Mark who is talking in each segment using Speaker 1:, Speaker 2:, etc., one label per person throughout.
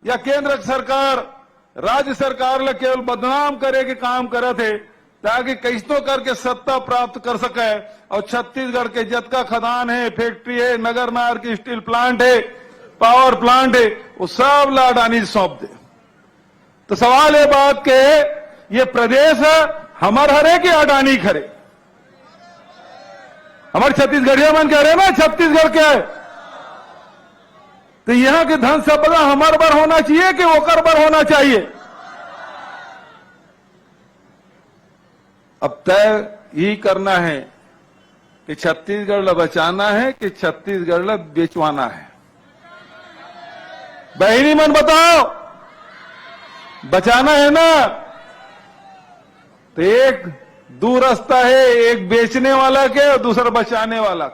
Speaker 1: या केंद्र सरकार राज्य सरकार ला केवल बदनाम करे के काम करे थे ताकि कैसो करके सत्ता प्राप्त कर सके। और छत्तीसगढ़ के जतका खदान है, फैक्ट्री है, नगर नार की स्टील प्लांट है, पावर प्लांट है, वो सब ला अडानी सौंप दे। तो सवाल है बात के ये प्रदेश हमार हरे कि अडानी खरे? हमारे छत्तीसगढ़िया मन कह रहे ना छत्तीसगढ़ क्या है, तो यहां के धन संपदा हमार बर होना चाहिए कि ओकर बर होना चाहिए? अब तय ही करना है कि छत्तीसगढ़ ला बचाना है कि छत्तीसगढ़ ला बेचवाना है। बहनी मन बताओ, बचाना है ना? तो एक दो रास्ता है, एक बेचने वाला के और दूसरा बचाने वाला।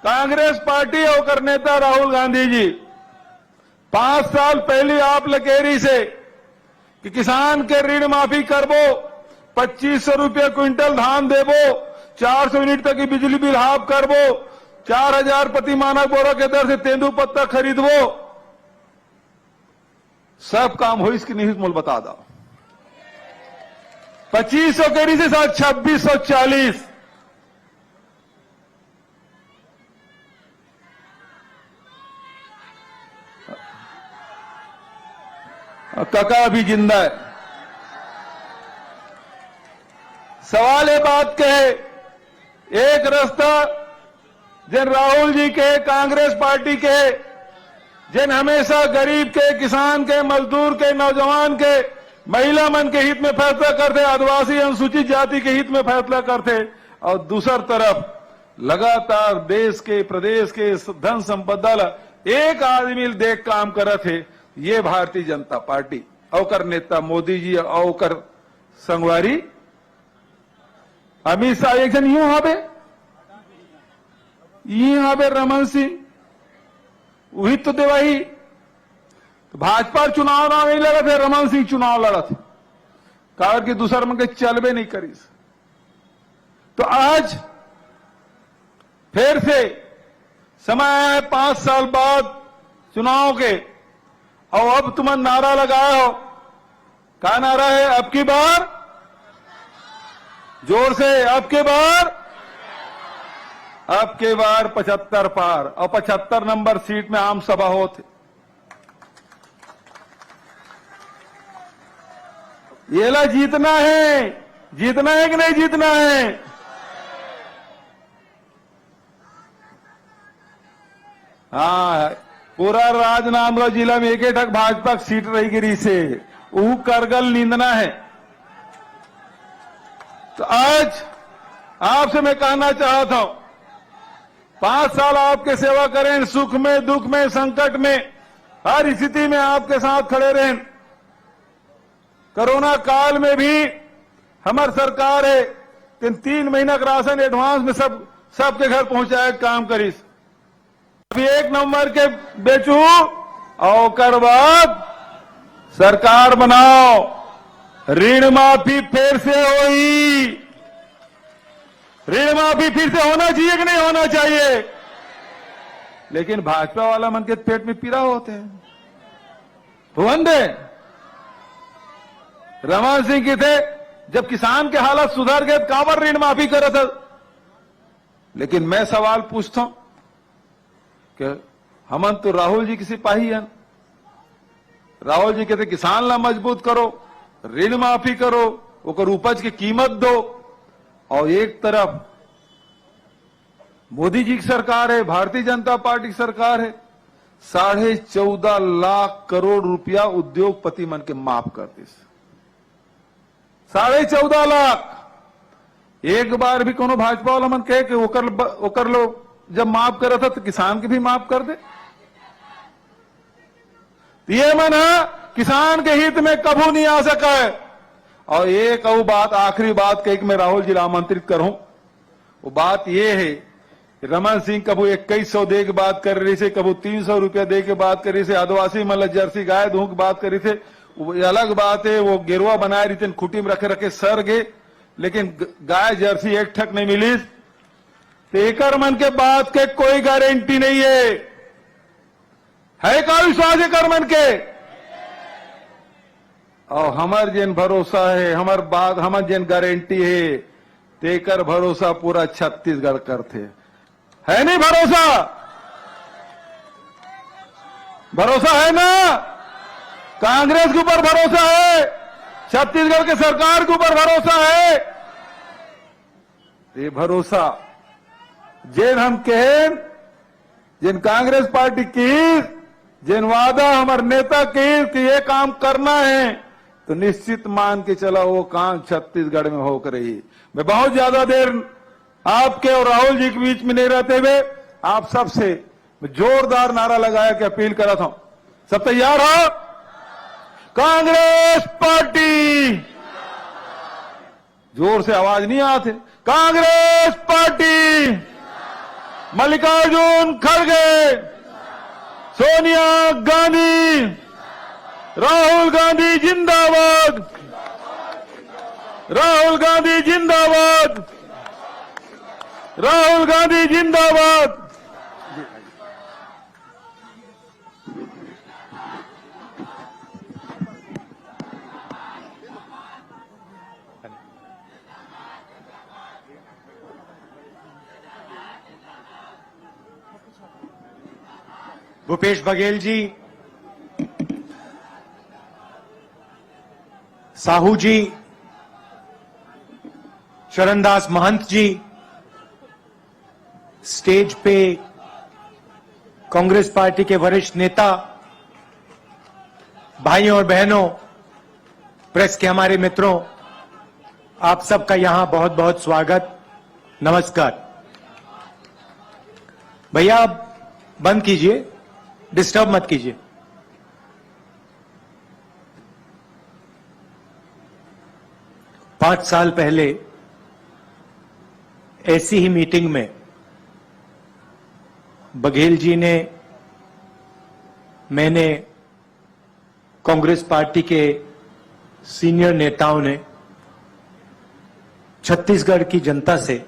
Speaker 1: कांग्रेस पार्टी और नेता राहुल गांधी जी 5 साल पहले आप लकेरी से कि किसान के ऋण माफी करबो, 2500 रुपया क्विंटल धान देबो, 400 यूनिट तक की बिजली बिल हाफ करबो, 4000 प्रति मानक बोरा के दर से तेंदू पत्ता खरीदबो। सब काम हो इसकी नहीं मोल बता दो। 2500 केरी से 2640। काका अभी जिंदा है। सवाल है बात के एक रास्ता जिन राहुल जी के कांग्रेस पार्टी के जिन हमेशा गरीब के, किसान के, मजदूर के, नौजवान के, महिला मन के हित में फैसला करते, आदिवासी अनुसूचित जाति के हित में फैसला करते, और दूसर तरफ लगातार देश के प्रदेश के धन संपदा एक आदमी देख काम करे थे। ये भारतीय जनता पार्टी औकर नेता मोदी जी औकर संगवारी अमित शाह एक जन यूं हाबे रमन सिंह वही तो देवाही। तो भाजपा चुनाव ना नहीं लड़ा थे, रमन सिंह चुनाव लड़ा थे, कारण की दूसरा मन के चलबे नहीं करी। तो आज फिर से समय है 5 साल बाद चुनाव के, और अब तुम नारा लगाए हो। क्या नारा है? अब की बार जोर से, अब की बार 75 पार, और 75 नंबर सीट में आम सभा होते। ये ला जीतना है कि नहीं जीतना है? हाँ, पूरा राजनांदगांव जिला में एक ठक भाजपा की सीट रही गिरी से वो करगल नींदना है। तो आज आपसे मैं कहना चाहता हूं, 5 साल आपके सेवा करें, सुख में, दुख में, संकट में, हर स्थिति में आपके साथ खड़े रहें। कोरोना काल में भी हमारी सरकार है 3 महीना का राशन एडवांस में सबके घर पहुंचाए काम करी। अभी 1 नंबर के बेचू और बाद सरकार बनाओ, ऋण माफी फिर से होई। ऋण माफी फिर से होना चाहिए कि नहीं होना चाहिए? लेकिन भाजपा वाला मन के पेट में पीड़ा होते हैं। भुवन दे रमन सिंह की थे, जब किसान के हालत सुधर गए काबर ऋण माफी करे थे। लेकिन मैं सवाल पूछता हूं कि हमन तो राहुल जी की सिपाही हैं। राहुल जी कहते किसान ला मजबूत करो, ऋण माफी करो, ओकर उपज की कीमत दो, और एक तरफ मोदी जी की सरकार है, भारतीय जनता पार्टी की सरकार है, 14.5 लाख करोड़ रुपया उद्योगपति मन के माफ कर दी। 14.5 लाख। एक बार भी कोनो भाजपा वाला मन कहे कि ओकर लोग जब माफ कर रहा था तो किसान के भी माफ कर दे। ये मन है किसान के हित में कभू नहीं आ सका है। और एक और बात, आखिरी बात कह के मैं राहुल जी आमंत्रित करूं, वो बात ये है, रमन सिंह कबू 2100 दे के बात कर रही से, कबू 300 रुपया दे के बात कर रही से, आदिवासी मतलब जर्सी गाय दूं की बात कर रही थे। वो अलग बात है, वो गिरवा बनाए रही थी, खुटी में रखे रखे सर गए, लेकिन गाय जर्सी एक ठक नहीं मिली। तो एकर मन के बात के कोई गारंटी नहीं है। है का विश्वास है कर मन के और हमार जिन भरोसा है हमार बात हमार जिन गारंटी है तेकर भरोसा पूरा छत्तीसगढ़ करते है नहीं भरोसा भरोसा है ना कांग्रेस के ऊपर भरोसा है छत्तीसगढ़ के सरकार के ऊपर भरोसा है ये भरोसा जिन हम कहें जिन कांग्रेस पार्टी की जिन वादा हमारे नेता की कि ये काम करना है तो निश्चित मान के चला वो काम छत्तीसगढ़ में होकर रही। मैं बहुत ज्यादा देर आपके और राहुल जी के बीच में नहीं रहते हुए आप सबसे जोरदार नारा लगाया कि अपील करा था सब तैयार हो कांग्रेस पार्टी जोर से आवाज नहीं आते कांग्रेस पार्टी मल्लिकार्जुन खड़गे सोनिया गांधी राहुल गांधी जिंदाबाद राहुल गांधी जिंदाबाद राहुल गांधी जिंदाबाद।
Speaker 2: भूपेश बघेल जी, साहू जी, चरणदास महंत जी, स्टेज पे कांग्रेस पार्टी के वरिष्ठ नेता, भाइयों और बहनों, प्रेस के हमारे मित्रों, आप सबका यहां बहुत बहुत स्वागत, नमस्कार। भैया आप बंद कीजिए, डिस्टर्ब मत कीजिए। पांच साल पहले ऐसी ही मीटिंग में बघेल जी ने, मैंने, कांग्रेस पार्टी के सीनियर नेताओं ने छत्तीसगढ़ की जनता से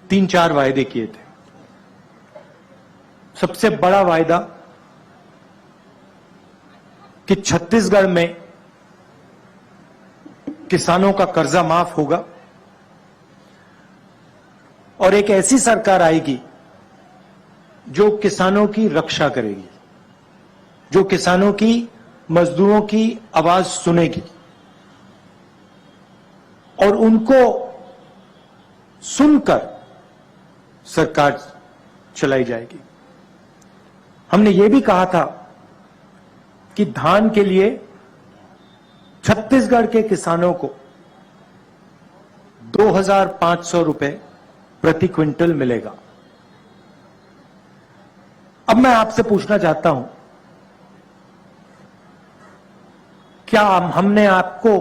Speaker 2: 3-4 वायदे किए थे। सबसे बड़ा वायदा कि छत्तीसगढ़ में किसानों का कर्जा माफ होगा और एक ऐसी सरकार आएगी जो किसानों की रक्षा करेगी, जो किसानों की, मजदूरों की आवाज सुनेगी और उनको सुनकर सरकार चलाई जाएगी। हमने ये भी कहा था कि धान के लिए छत्तीसगढ़ के किसानों को 2,500 रुपए प्रति क्विंटल मिलेगा। अब मैं आपसे पूछना चाहता हूं, क्या हमने आपको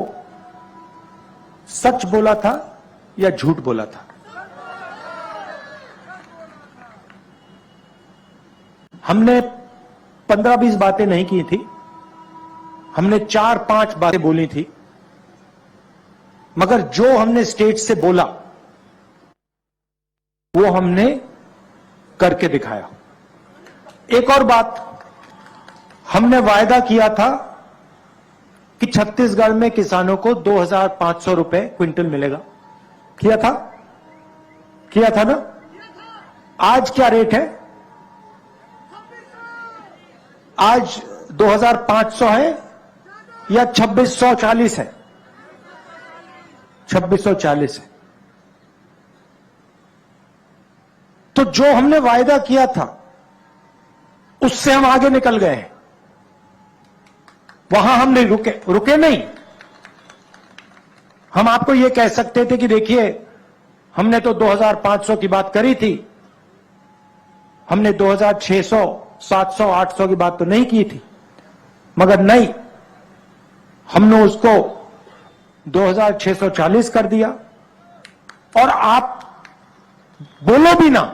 Speaker 2: सच बोला था या झूठ बोला था? हमने 15-20 बातें नहीं की थी, हमने 4-5 बातें बोली थी, मगर जो हमने स्टेज से बोला वो हमने करके दिखाया। एक और बात, हमने वायदा किया था कि छत्तीसगढ़ में किसानों को 2,500 रुपए क्विंटल मिलेगा। किया था ना? आज क्या रेट है? आज 2,500 है या 2,640 है? 2,640 है। तो जो हमने वायदा किया था उससे हम आगे निकल गए हैं। वहां हम नहीं रुके नहीं। हम आपको यह कह सकते थे कि देखिए, हमने तो 2,500 की बात करी थी, हमने 2,600, 700, 800 की बात तो नहीं की थी, मगर नहीं, हमने उसको 2,640 कर दिया। और आप बोलो भी ना,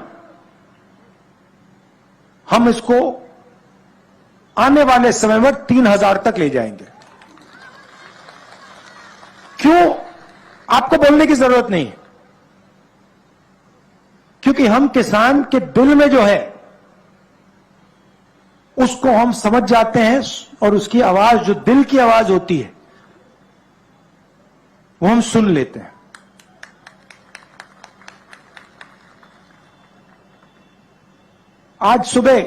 Speaker 2: हम इसको आने वाले समय में 3,000 तक ले जाएंगे। क्यों? आपको बोलने की जरूरत नहीं है, क्योंकि हम किसान के दिल में जो है उसको हम समझ जाते हैं और उसकी आवाज जो दिल की आवाज होती है वो हम सुन लेते हैं। आज सुबह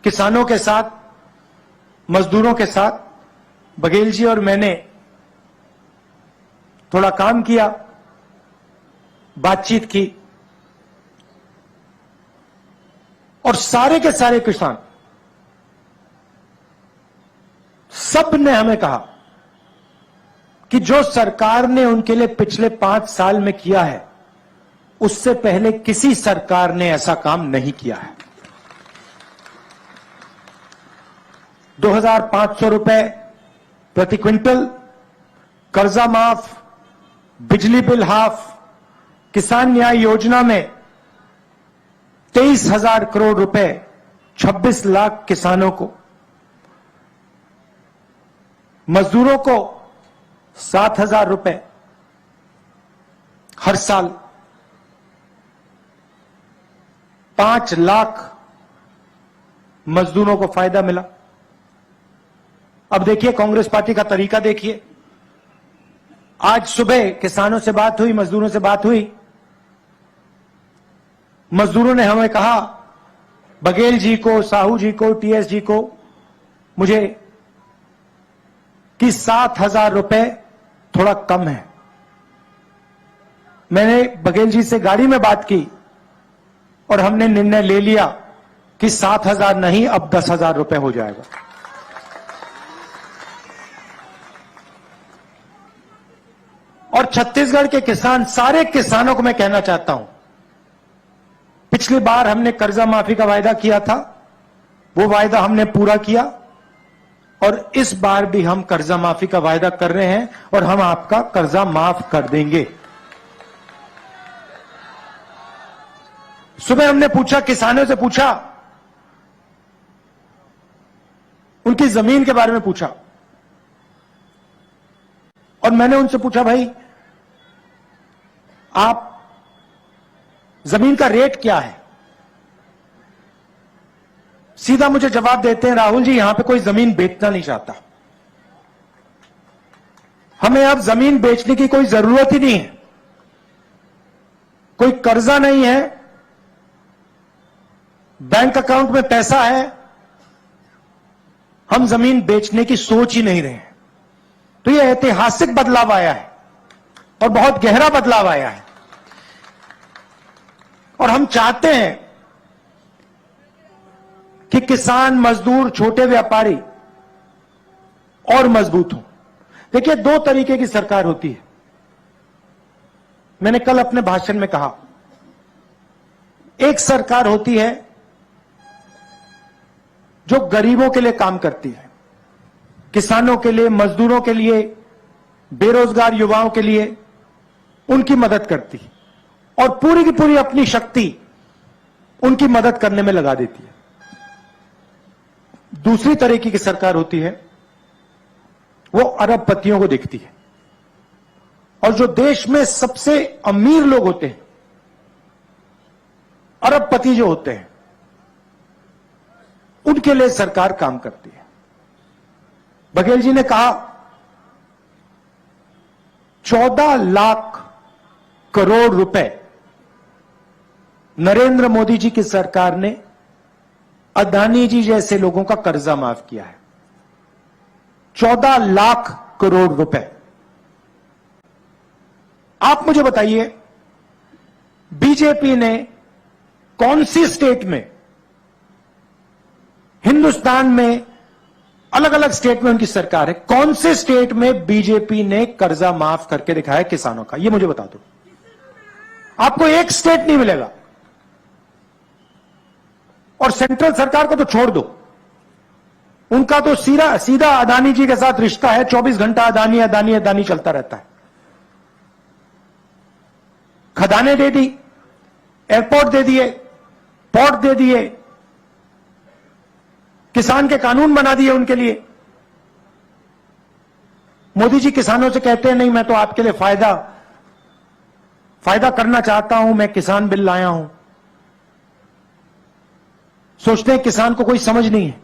Speaker 2: किसानों के साथ, मजदूरों के साथ बघेल जी और मैंने थोड़ा काम किया, बातचीत की और सारे के सारे किसान सब ने हमें कहा कि जो सरकार ने उनके लिए पिछले 5 साल में किया है उससे पहले किसी सरकार ने ऐसा काम नहीं किया है। 2,500 रुपए प्रति क्विंटल, कर्जा माफ, बिजली बिल हाफ, किसान न्याय योजना में 23,000 करोड़ रुपए 26 लाख किसानों को, मजदूरों को 7,000 रुपए हर साल, 5 लाख मजदूरों को फायदा मिला। अब देखिए कांग्रेस पार्टी का तरीका देखिए। आज सुबह किसानों से बात हुई, मजदूरों से बात हुई। मजदूरों ने हमें कहा, बघेल जी को, साहू जी को, टीएस जी को, मुझे कि 7,000 रुपए थोड़ा कम है। मैंने बघेल जी से गाड़ी में बात की और हमने निर्णय ले लिया कि 7,000 नहीं, अब 10,000 रुपए हो जाएगा। और छत्तीसगढ़ के किसान, सारे किसानों को मैं कहना चाहता हूं, पिछली बार हमने कर्जा माफी का वायदा किया था, वो वायदा हमने पूरा किया और इस बार भी हम कर्जा माफी का वायदा कर रहे हैं और हम आपका कर्जा माफ कर देंगे। सुबह हमने पूछा, किसानों से पूछा, उनकी जमीन के बारे में पूछा और मैंने उनसे पूछा, भाई आप जमीन का रेट क्या है? सीधा मुझे जवाब देते हैं, राहुल जी यहां पे कोई जमीन बेचना नहीं चाहता, हमें अब जमीन बेचने की कोई जरूरत ही नहीं है, कोई कर्जा नहीं है, बैंक अकाउंट में पैसा है, हम जमीन बेचने की सोच ही नहीं रहे हैं। तो यह ऐतिहासिक बदलाव आया है और बहुत गहरा बदलाव आया है और हम चाहते हैं कि किसान, मजदूर, छोटे व्यापारी और मजबूत हों। देखिए, 2 तरीके की सरकार होती है। मैंने कल अपने भाषण में कहा, एक सरकार होती है जो गरीबों के लिए काम करती है, किसानों के लिए, मजदूरों के लिए, बेरोजगार युवाओं के लिए उनकी मदद करती है और पूरी की पूरी अपनी शक्ति उनकी मदद करने में लगा देती है। दूसरी तरीके की सरकार होती है, वो अरबपतियों को देखती है और जो देश में सबसे अमीर लोग होते हैं, अरबपति जो होते हैं, उनके लिए सरकार काम करती है। बघेल जी ने कहा 14 लाख करोड़ रुपए नरेंद्र मोदी जी की सरकार ने अदानी जी जैसे लोगों का कर्जा माफ किया है। 14 लाख करोड़ रुपए। आप मुझे बताइए, बीजेपी ने कौन सी स्टेट में, हिंदुस्तान में अलग अलग स्टेट में उनकी सरकार है, कौन से स्टेट में बीजेपी ने कर्जा माफ करके दिखाया किसानों का? ये मुझे बता दो। आपको एक स्टेट नहीं मिलेगा। और सेंट्रल सरकार को तो छोड़ दो, उनका तो सीधा अदानी जी के साथ रिश्ता है, 24 घंटा अदानी अदानी अदानी चलता रहता है। खदानें दे दी, एयरपोर्ट दे दिए, पोर्ट दे दिए, किसान के कानून बना दिए उनके लिए। मोदी जी किसानों से कहते हैं, नहीं मैं तो आपके लिए फायदा करना चाहता हूं, मैं किसान बिल लाया हूं। सोचते हैं किसान को कोई समझ नहीं है।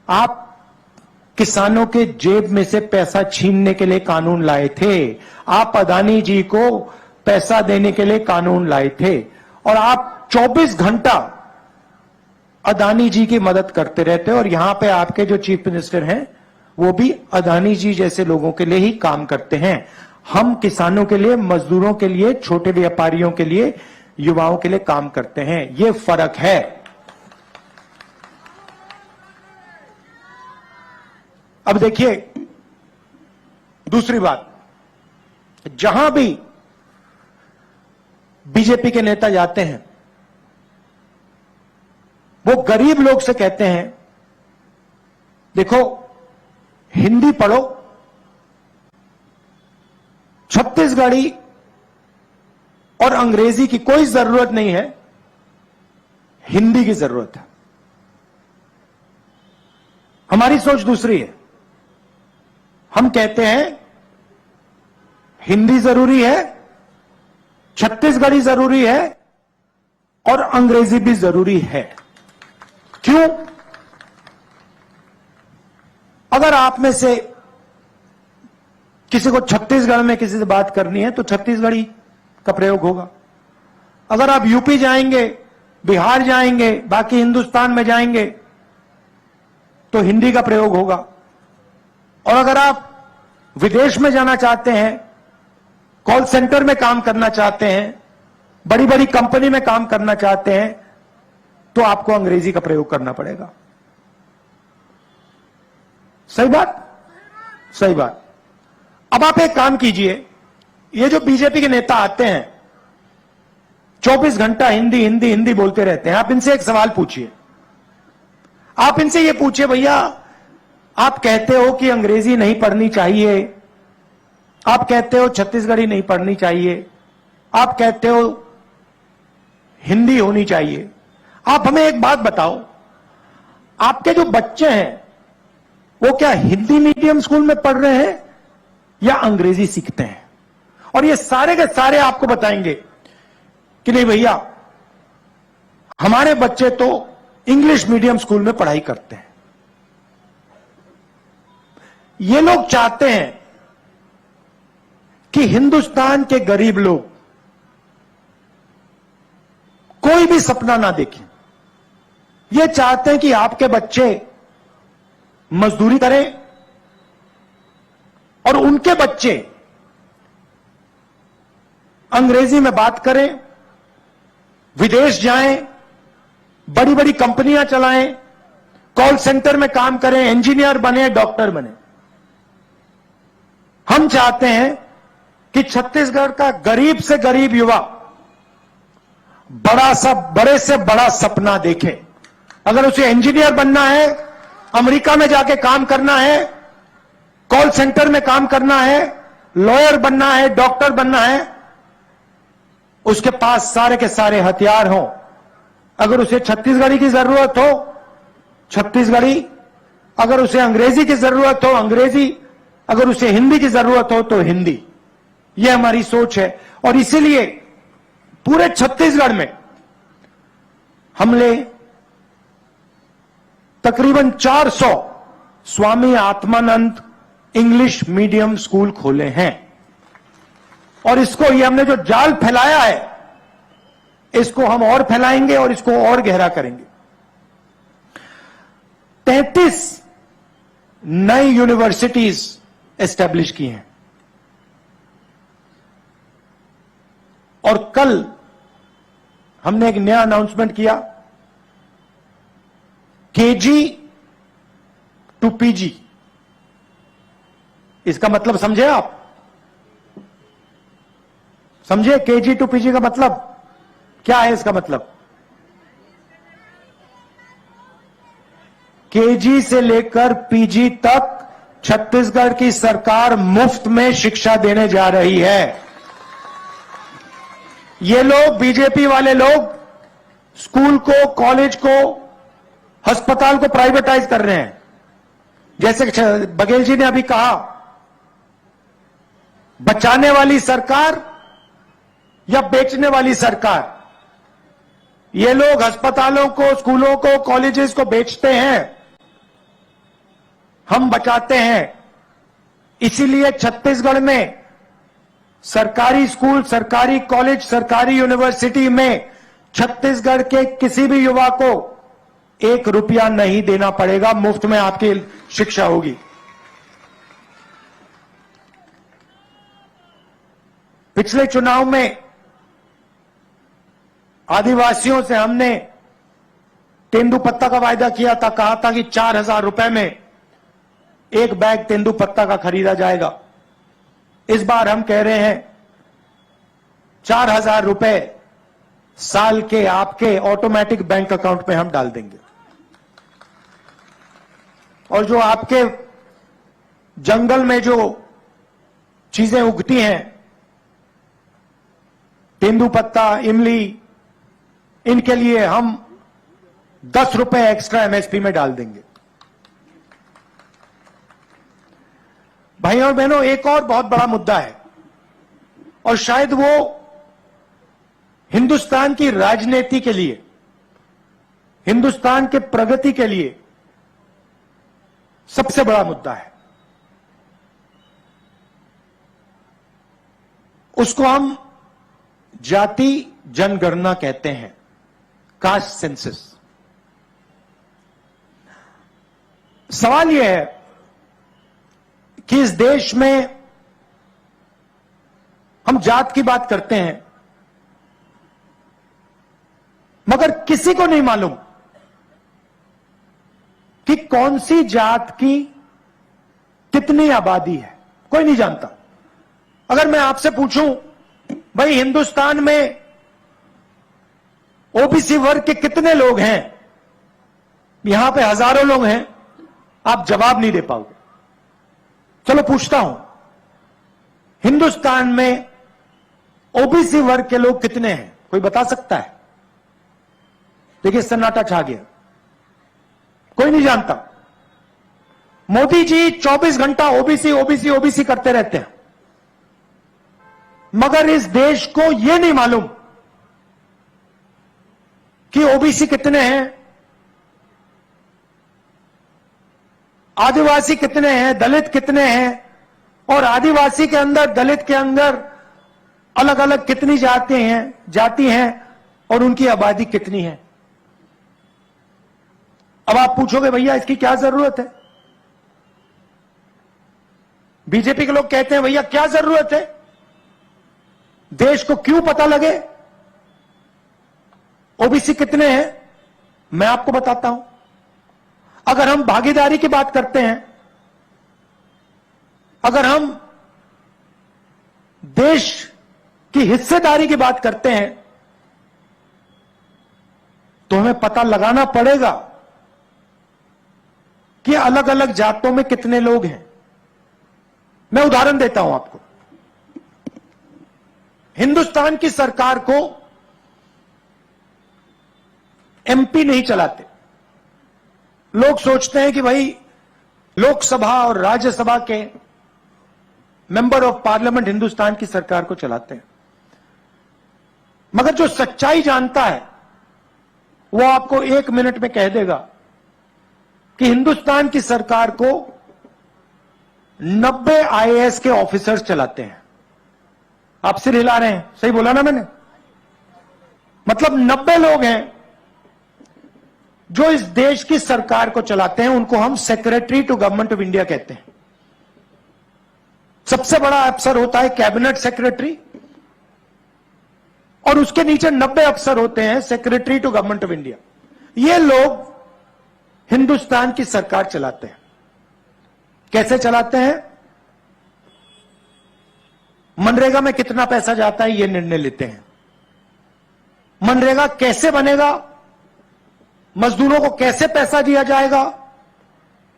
Speaker 2: आप किसानों के जेब में से पैसा छीनने के लिए कानून लाए थे। आप अदानी जी को पैसा देने के लिए कानून लाए थे और आप 24 घंटा अदानी जी की मदद करते रहते हैं। और यहां पे आपके जो चीफ मिनिस्टर हैं वो भी अदानी जी जैसे लोगों के लिए ही काम करते हैं। हम किसानों के लिए, मजदूरों के लिए, छोटे व्यापारियों के लिए, युवाओं के लिए काम करते हैं। ये फर्क है। अब देखिए दूसरी बात, जहां भी बीजेपी के नेता जाते हैं वो गरीब लोग से कहते हैं देखो हिंदी पढ़ो, छत्तीसगढ़ी और अंग्रेजी की कोई जरूरत नहीं है, हिंदी की जरूरत है। हमारी सोच दूसरी है। हम कहते हैं हिंदी जरूरी है, छत्तीसगढ़ी जरूरी है और अंग्रेजी भी जरूरी है। क्यों? अगर आप में से किसी को छत्तीसगढ़ में किसी से बात करनी है तो छत्तीसगढ़ी का प्रयोग होगा। अगर आप यूपी जाएंगे, बिहार जाएंगे, बाकी हिंदुस्तान में जाएंगे तो हिंदी का प्रयोग होगा। और अगर आप विदेश में जाना चाहते हैं, कॉल सेंटर में काम करना चाहते हैं, बड़ी बड़ी कंपनी में काम करना चाहते हैं तो आपको अंग्रेजी का प्रयोग करना पड़ेगा। सही बात? सही बात। अब आप एक काम कीजिए, ये जो बीजेपी के नेता आते हैं 24 घंटा हिंदी हिंदी हिंदी बोलते रहते हैं, आप इनसे एक सवाल पूछिए। आप इनसे ये पूछिए, भैया आप कहते हो कि अंग्रेजी नहीं पढ़नी चाहिए, आप कहते हो छत्तीसगढ़ी नहीं पढ़नी चाहिए, आप कहते हो हिंदी होनी चाहिए। आप हमें एक बात बताओ, आपके जो बच्चे हैं वो क्या हिंदी मीडियम स्कूल में पढ़ रहे हैं या अंग्रेजी सीखते हैं? और ये सारे के सारे आपको बताएंगे कि नहीं भैया हमारे बच्चे तो इंग्लिश मीडियम स्कूल में पढ़ाई करते हैं। ये लोग चाहते हैं कि हिंदुस्तान के गरीब लोग कोई भी सपना ना देखें। ये चाहते हैं कि आपके बच्चे मजदूरी करें और उनके बच्चे अंग्रेजी में बात करें, विदेश जाएं, बड़ी बड़ी कंपनियां चलाएं, कॉल सेंटर में काम करें, इंजीनियर बने, डॉक्टर बने। हम चाहते हैं कि छत्तीसगढ़ का गरीब से गरीब युवा बड़े से बड़ा सपना देखे। अगर उसे इंजीनियर बनना है, अमेरिका में जाके काम करना है, कॉल सेंटर में काम करना है, लॉयर बनना है, डॉक्टर बनना है, उसके पास सारे के सारे हथियार हों। अगर उसे छत्तीसगढ़ी की जरूरत हो छत्तीसगढ़ी, अगर उसे अंग्रेजी की जरूरत हो अंग्रेजी, अगर उसे हिंदी की जरूरत हो तो हिंदी। यह हमारी सोच है। और इसीलिए पूरे छत्तीसगढ़ में हमने तकरीबन 400 Swami Atmanand English medium school खोले हैं। और इसको ये हमने जो जाल फैलाया है इसको हम और फैलाएंगे और इसको और गहरा करेंगे। 33 नई यूनिवर्सिटीज एस्टेब्लिश की हैं। और कल हमने एक नया अनाउंसमेंट किया, केजी टू पीजी। इसका मतलब समझे आप? समझे केजी टू पीजी का मतलब क्या है? इसका मतलब केजी से लेकर पीजी तक छत्तीसगढ़ की सरकार मुफ्त में शिक्षा देने जा रही है। ये लोग, बीजेपी वाले लोग, स्कूल को, कॉलेज को, अस्पताल को प्राइवेटाइज कर रहे हैं। जैसे बघेल जी ने अभी कहा, बचाने वाली सरकार या बेचने वाली सरकार, ये लोग अस्पतालों को, स्कूलों को, कॉलेजेस को बेचते हैं, हम बचाते हैं। इसीलिए छत्तीसगढ़ में सरकारी स्कूल, सरकारी कॉलेज, सरकारी यूनिवर्सिटी में छत्तीसगढ़ के किसी भी युवा को 1 रुपया नहीं देना पड़ेगा, मुफ्त में आपकी शिक्षा होगी। पिछले चुनाव में आदिवासियों से हमने तेंदुपत्ता का वायदा किया था, कहा था कि 4,000 रुपए में 1 बैग तेंदुपत्ता का खरीदा जाएगा। इस बार हम कह रहे हैं 4,000 रुपए साल के आपके ऑटोमेटिक बैंक अकाउंट में हम डाल देंगे, और जो आपके जंगल में जो चीजें उगती हैं, तेंदुपत्ता, इमली, इनके लिए हम 10 रुपए एक्स्ट्रा एमएसपी में डाल देंगे। भाइयों और बहनों, एक और बहुत बड़ा मुद्दा है, और शायद वो हिंदुस्तान की राजनीति के लिए, हिंदुस्तान के प्रगति के लिए सबसे बड़ा मुद्दा है। उसको हम जाति जनगणना कहते हैं, कास्ट सेंसस। सवाल यह है कि इस देश में हम जात की बात करते हैं, मगर किसी को नहीं मालूम कि कौन सी जात की कितनी आबादी है, कोई नहीं जानता। अगर मैं आपसे पूछूं, भाई हिंदुस्तान में ओबीसी वर्ग के कितने लोग हैं, यहां पे हजारों लोग हैं, आप जवाब नहीं दे पाओगे। चलो पूछता हूं, हिंदुस्तान में ओबीसी वर्ग के लोग कितने हैं, कोई बता सकता है? देखिए सन्नाटा छा गया, कोई नहीं जानता। मोदी जी 24 घंटा ओबीसी ओबीसी ओबीसी करते रहते हैं, मगर इस देश को यह नहीं मालूम कि ओबीसी कितने हैं, आदिवासी कितने हैं, दलित कितने हैं, और आदिवासी के अंदर, दलित के अंदर अलग अलग कितनी जाति हैं और उनकी आबादी कितनी है। अब आप पूछोगे भैया इसकी क्या जरूरत है? बीजेपी के लोग कहते हैं भैया क्या जरूरत है, देश को क्यों पता लगे ओबीसी कितने हैं? मैं आपको बताता हूं। अगर हम भागीदारी की बात करते हैं, अगर हम देश की हिस्सेदारी की बात करते हैं, तो हमें पता लगाना पड़ेगा कि अलग अलग जातों में कितने लोग हैं। मैं उदाहरण देता हूं आपको। हिंदुस्तान की सरकार को एमपी नहीं चलाते। लोग सोचते हैं कि भाई लोकसभा और राज्यसभा के मेंबर ऑफ पार्लियामेंट हिंदुस्तान की सरकार को चलाते हैं, मगर जो सच्चाई जानता है वो आपको 1 मिनट में कह देगा कि हिंदुस्तान की सरकार को 90 आईएएस के ऑफिसर्स चलाते हैं। आप सिर हिला रहे हैं, सही बोला ना मैंने? मतलब 90 लोग हैं जो इस देश की सरकार को चलाते हैं। उनको हम secretary to government of India कहते हैं। सबसे बड़ा अफसर होता है कैबिनेट सेक्रेटरी, और उसके नीचे 90 अफसर होते हैं secretary to government of India. ये लोग हिंदुस्तान की सरकार चलाते हैं। कैसे चलाते हैं? मनरेगा में कितना पैसा जाता है, यह निर्णय लेते हैं। मनरेगा कैसे बनेगा, मजदूरों को कैसे पैसा दिया जाएगा,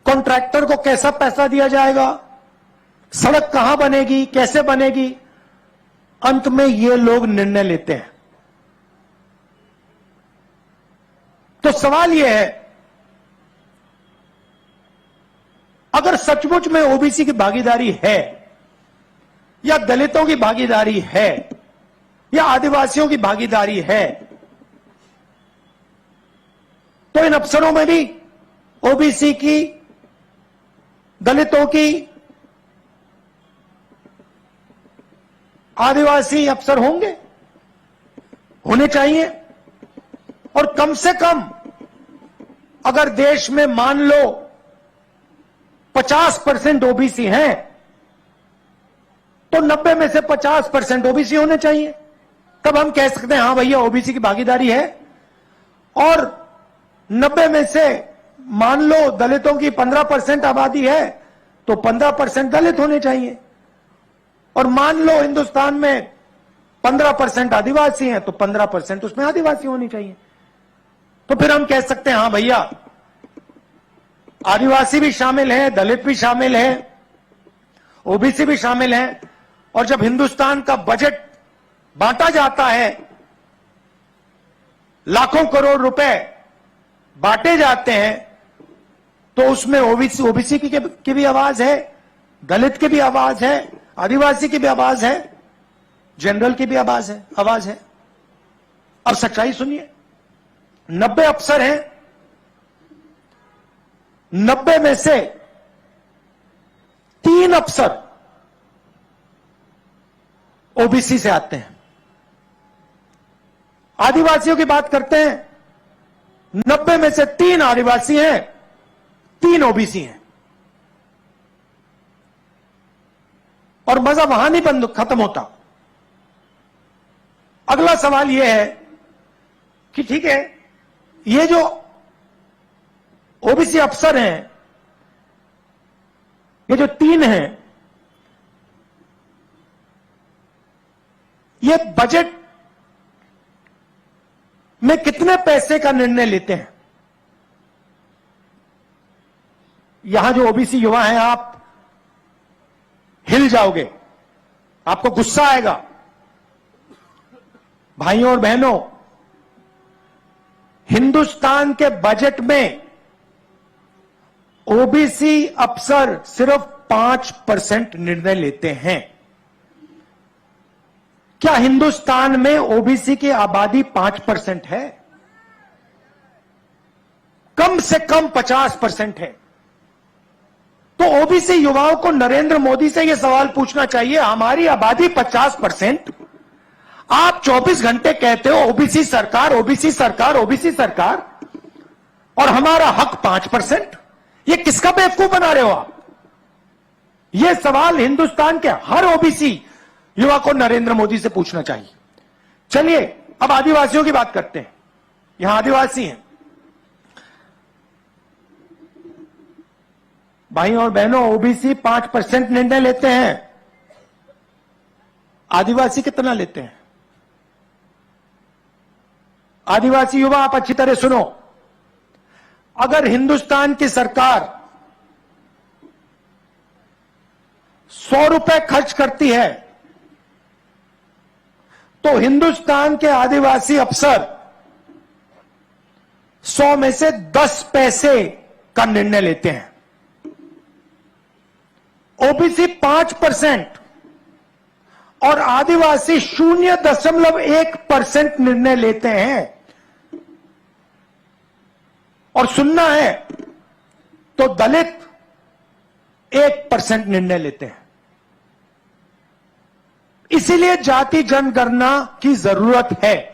Speaker 2: कॉन्ट्रैक्टर को कैसा पैसा दिया जाएगा, सड़क कहां बनेगी, कैसे बनेगी, अंत में ये लोग निर्णय लेते हैं। तो सवाल यह है, अगर सचमुच में ओबीसी की भागीदारी है, या दलितों की भागीदारी है, या आदिवासियों की भागीदारी है, तो इन अफसरों में भी ओबीसी की, दलितों की, आदिवासी अफसर होने चाहिए। और कम से कम अगर देश में मान लो 50% ओबीसी हैं, तो 90 में से 50% ओबीसी होने चाहिए। तब हम कह सकते हैं हां भैया ओबीसी की भागीदारी है। और 90 में से मान लो दलितों की 15% आबादी है, तो 15% दलित होने चाहिए। और मान लो हिंदुस्तान में 15% आदिवासी हैं, तो 15% उसमें आदिवासी होनी चाहिए। तो फिर हम कह सकते हैं हां भैया आदिवासी भी शामिल है, दलित भी शामिल है, ओबीसी भी शामिल है। और जब हिंदुस्तान का बजट बांटा जाता है, लाखों करोड़ रुपए बांटे जाते हैं, तो उसमें ओबीसी की भी आवाज है, दलित की भी आवाज है, आदिवासी की भी आवाज है, जनरल की भी आवाज है। अब सच्चाई सुनिए, 90 अफसर हैं, 90 में से 3 अफसर ओबीसी से आते हैं। आदिवासियों की बात करते हैं, 90 में से 3 आदिवासी हैं, 3 ओबीसी हैं। और मजा वहां नहीं बंद खत्म होता। अगला सवाल यह है कि ठीक है, ये जो ओबीसी अफसर हैं, ये जो 3 हैं, ये बजट में कितने पैसे का निर्णय लेते हैं? यहां जो ओबीसी युवा हैं, आप हिल जाओगे, आपको गुस्सा आएगा। भाइयों और बहनों, हिंदुस्तान के बजट में ओबीसी अफसर सिर्फ 5% निर्णय लेते हैं। क्या हिंदुस्तान में ओबीसी की आबादी 5% है? कम से कम 50% है। तो ओबीसी युवाओं को नरेंद्र मोदी से यह सवाल पूछना चाहिए, हमारी आबादी 50%, आप 24 घंटे कहते हो ओबीसी सरकार, ओबीसी सरकार, ओबीसी सरकार, और हमारा हक 5%। ये किसका बेवकूफ बना रहे हो आप? यह सवाल हिंदुस्तान के हर ओबीसी युवा को नरेंद्र मोदी से पूछना चाहिए। चलिए अब आदिवासियों की बात करते हैं। यहां आदिवासी हैं। भाइयों और बहनों, ओबीसी 5% निर्णय लेते हैं, आदिवासी कितना लेते हैं? आदिवासी युवा, आप अच्छी तरह सुनो। अगर हिंदुस्तान की सरकार 100 रुपए खर्च करती है, तो हिंदुस्तान के आदिवासी अफसर 100 में से 10 पैसे का निर्णय लेते हैं। ओबीसी 5% और आदिवासी 0.1% निर्णय लेते हैं। और सुनना है तो दलित 1% निर्णय लेते हैं। इसीलिए जाति जनगणना की जरूरत है।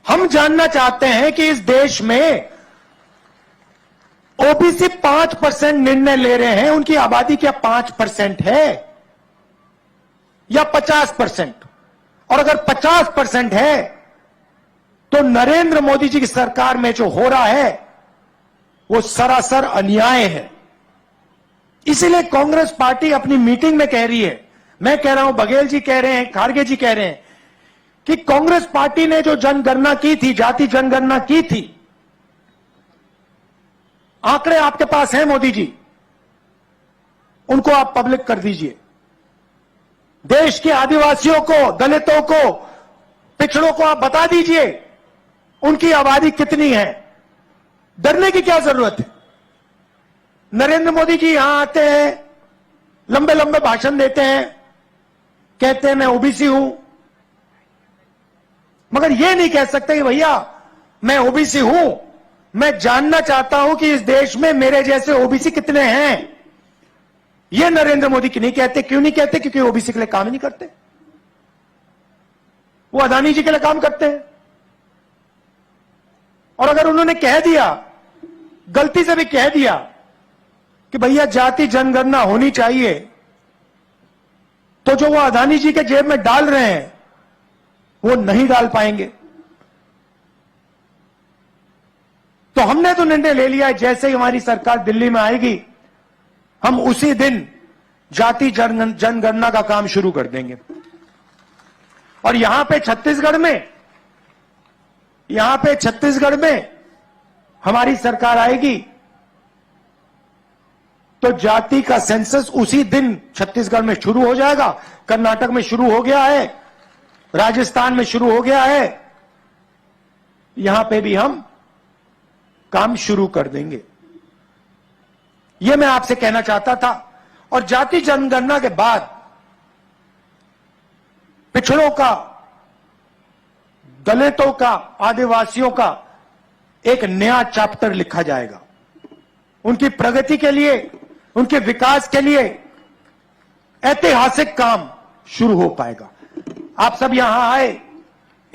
Speaker 2: हम जानना चाहते हैं कि इस देश में ओबीसी 5% निर्णय ले रहे हैं, उनकी आबादी क्या 5% है या 50%? और अगर 50% है, तो नरेंद्र मोदी जी की सरकार में जो हो रहा है वो सरासर अन्याय है। इसीलिए कांग्रेस पार्टी अपनी मीटिंग में कह रही है, मैं कह रहा हूं, बघेल जी कह रहे हैं, खारगे जी कह रहे हैं, कि कांग्रेस पार्टी ने जो जनगणना की थी, जाति जनगणना की थी, आंकड़े आपके पास हैं मोदी जी, उनको आप पब्लिक कर दीजिए। देश के आदिवासियों को, दलितों को, पिछड़ों को आप बता दीजिए उनकी आबादी कितनी है। डरने की क्या जरूरत है? नरेंद्र मोदी जी यहां आते हैं, लंबे लंबे भाषण देते हैं, कहते हैं मैं ओबीसी हूं, मगर यह नहीं कह सकते कि भैया मैं ओबीसी हूं मैं जानना चाहता हूं कि इस देश में मेरे जैसे ओबीसी कितने हैं। ये नरेंद्र मोदी की नहीं कहते। क्यों नहीं कहते? क्योंकि ओबीसी के लिए काम ही नहीं करते, वो अदानी जी के लिए काम करते हैं। और अगर उन्होंने कह दिया, गलती से भी कह दिया कि भैया जाति जनगणना होनी चाहिए, तो जो वो अदानी जी के जेब में डाल रहे हैं वो नहीं डाल पाएंगे। तो हमने तो निर्णय ले लिया है, जैसे ही हमारी सरकार दिल्ली में आएगी हम उसी दिन जाति जनगणना का काम शुरू कर देंगे। और यहां पे छत्तीसगढ़ में हमारी सरकार आएगी तो जाति का सेंसस उसी दिन छत्तीसगढ़ में शुरू हो जाएगा। कर्नाटक में शुरू हो गया है, राजस्थान में शुरू हो गया है, यहां पे भी हम काम शुरू कर देंगे। यह मैं आपसे कहना चाहता था। और जाति जनगणना के बाद पिछड़ों का, दलितों का, आदिवासियों का एक नया चैप्टर लिखा जाएगा। उनकी प्रगति के लिए, उनके विकास के लिए ऐतिहासिक काम शुरू हो पाएगा। आप सब यहां आए,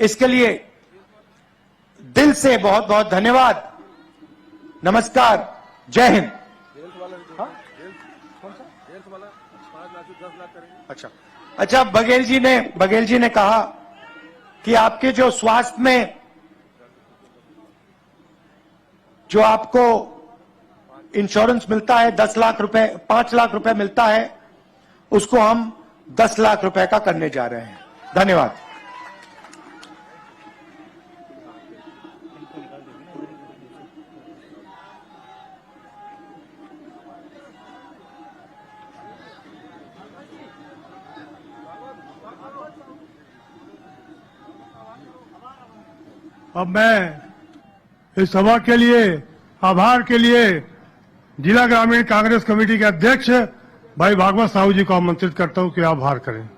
Speaker 2: इसके लिए दिल से बहुत बहुत धन्यवाद। नमस्कार, जय हिंद। अच्छा, बघेल जी ने कहा कि आपके जो स्वास्थ्य में जो आपको इंश्योरेंस मिलता है 10 लाख रुपए, 5 लाख रुपए मिलता है, उसको हम 10 लाख रुपए का करने जा रहे हैं। धन्यवाद।
Speaker 3: अब मैं इस सभा के लिए, आभार के लिए जिला ग्रामीण कांग्रेस कमेटी के अध्यक्ष भाई भागवत साहू जी को आमंत्रित करता हूं कि आभार करें।